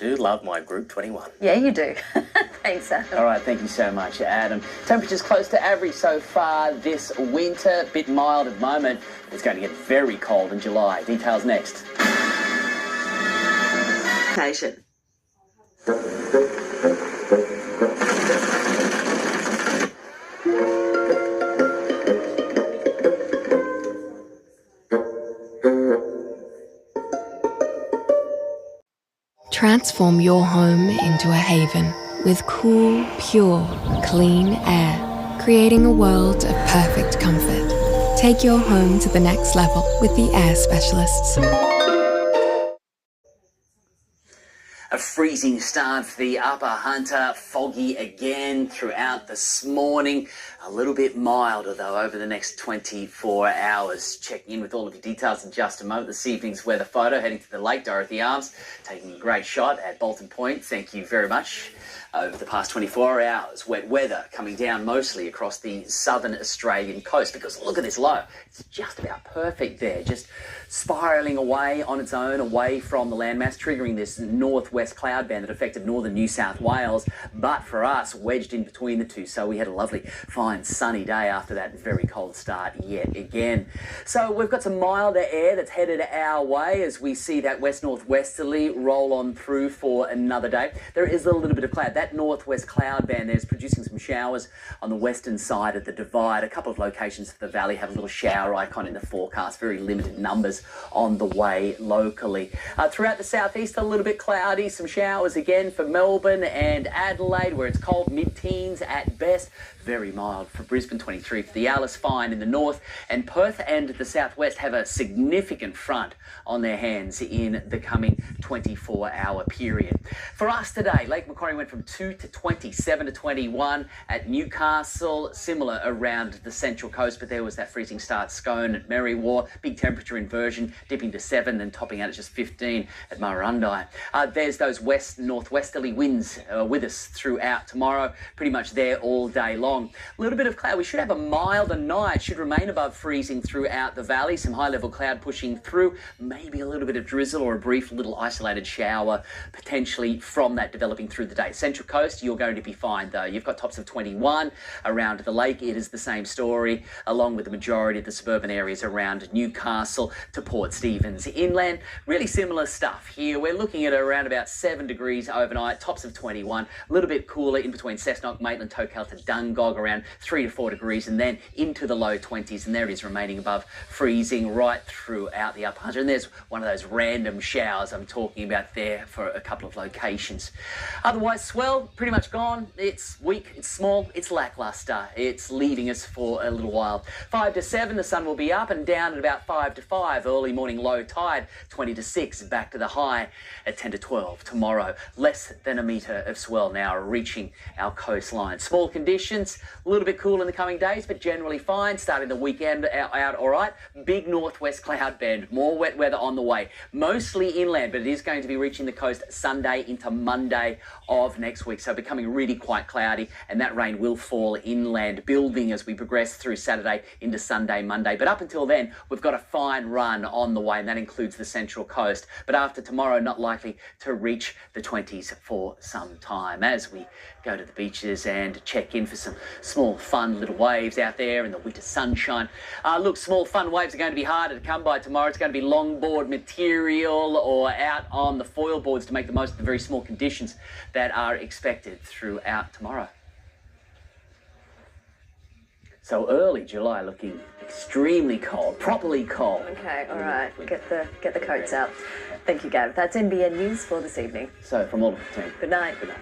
do love my Group 21. Yeah, you do. Thanks, Adam. All right, thank you so much, Adam. Temperatures close to average so far this winter. Bit mild at the moment. It's going to get very cold in July. Details next. Patient. Transform your home into a haven with cool, pure, clean air, creating a world of perfect comfort. Take your home to the next level with the air specialists. A freezing start for the Upper Hunter, foggy again throughout this morning. A little bit milder though over the next 24 hours. Checking in with all of your details in just a moment. This evening's weather photo heading to the Lake Dorothy Arms, taking a great shot at Bolton Point. Thank you very much. Over the past 24 hours, wet weather coming down mostly across the southern Australian coast, because look at this low. It's just about perfect there, just spiralling away on its own, away from the landmass, triggering this northwest cloud band that affected northern New South Wales, but for us, wedged in between the two. So we had a lovely, fine, sunny day after that very cold start yet again. So we've got some milder air that's headed our way as we see that west-northwesterly roll on through for another day. There is a little bit of cloud. That northwest cloud band there is producing some showers on the western side of the divide. A couple of locations of the valley have a little shower icon in the forecast, very limited numbers on the way locally. Throughout the southeast, a little bit cloudy, some showers again for Melbourne and Adelaide, where it's cold, mid-teens at best. Very mild for Brisbane, 23 for the Alice, fine in the north, and Perth and the southwest have a significant front on their hands in the coming 24-hour period. For us today, Lake Macquarie went from 2 to 20, 7 to 21 at Newcastle, similar around the central coast, but there was that freezing start. Scone at Merriwa, big temperature inversion, dipping to 7, then topping out at just 15 at Murrurundi. There's those west-northwesterly winds with us throughout tomorrow, pretty much there all day long. A little bit of cloud. We should have a milder night, should remain above freezing throughout the valley. Some high-level cloud pushing through, maybe a little bit of drizzle or a brief little isolated shower potentially from that developing through the day. Central coast, you're going to be fine though. You've got tops of 21 around the lake. It is the same story, along with the majority of the suburban areas around Newcastle to Port Stephens. Inland, really similar stuff here. We're looking at around about 7 degrees overnight, tops of 21, a little bit cooler in between Cessnock, Maitland, Tocal to Dungog, around 3 to 4 degrees, and then into the low 20s, and there it is remaining above freezing right throughout the Upper Hunter. And there's one of those random showers I'm talking about there for a couple of locations. Otherwise, swell, pretty much gone. It's weak, it's small, it's lackluster. It's leaving us for a little while. 5 to 7, the sun will be up and down at about 5 to 5. Early morning low tide, 20 to 6, back to the high at 10 to 12 tomorrow. Less than a metre of swell now reaching our coastline. Small conditions, a little bit cool in the coming days, but generally fine. Starting the weekend out all right. Big northwest cloud band, more wet weather on the way. Mostly inland, but it is going to be reaching the coast Sunday into Monday of next week. So becoming really quite cloudy, and that rain will fall inland, building as we progress through Saturday into Sunday, Monday. But up until then, we've got a fine run on the way, and that includes the central coast. But after tomorrow, not likely to reach the 20s for some time as we go to the beaches and check in for some small fun little waves out there in the winter sunshine. Look, small fun waves are going to be harder to come by tomorrow. It's going to be longboard material or out on the foil boards to make the most of the very small conditions that are expected throughout tomorrow. So early July looking extremely cold, properly cold. Okay, all right. Get the coats out. Thank you, Gav. That's NBN News for this evening. So from all of the team. Good night. Good night.